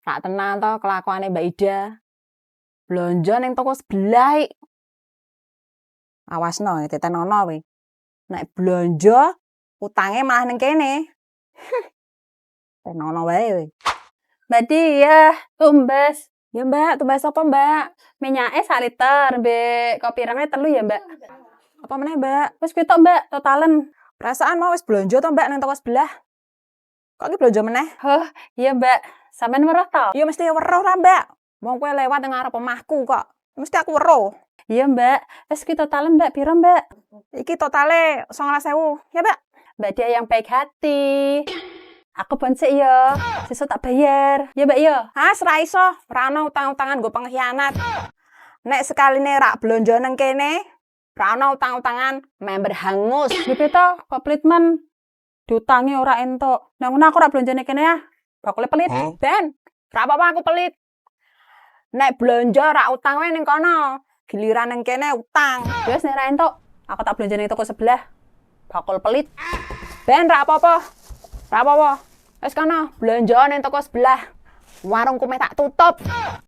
Tak tenan to kelakuane Mbak Ida. Blonjo ning toko sebelah iki. Awasno ditenono kowe. Nek blonjo utange malah ning kene. Tenono wae kowe. Mbak Diah, tumbas. Ya Mbak, tumbas apa Mbak? Minyake 1 liter, mbek kopi rame 3 ya, Mbak. Apa meneh Mbak? Wis kuwi tok, Mbak, totalen. Perasaan mau wis blonjo to Mbak nang toko sebelah. Kok iki blonjo meneh? Oh, iya, Mbak. Sampeyan weruh to? Ya mesti weruh ra Mbak. Wong kowe lewat nang ngarep omahku kok. Mesti aku weruh. Iya, Mbak. Wis kuwi totalen, Mbak. Piro, Mbak? Iki totale 19.000. Ya, Mbak. Mbak Diah yang baik hati. Aku bonsek ya. Sesuk tak bayar. Ya, Mbak ya. Ra iso. Ra ono utang-utangan nggo pengkhianat. Nek sekaline rak blonjo nang kene, ra ono utang-utangan member hangus. Piye to? Kok pelit men? Diutangi ora entuk. Nang ngono aku ora blonjone kene ya. Bakule pelit. Ben, ra apa-apa aku pelit. Nek blonjo rak utang wae ning kono. Giliran nang kene utang. Wis nek ra entuk, aku tak blonjone toko sebelah. Bakul pelit. Ben ra apa-apa. Ra apa-apa. Wis kono, blonjo ning toko sebelah. Warungku meh tak tutup.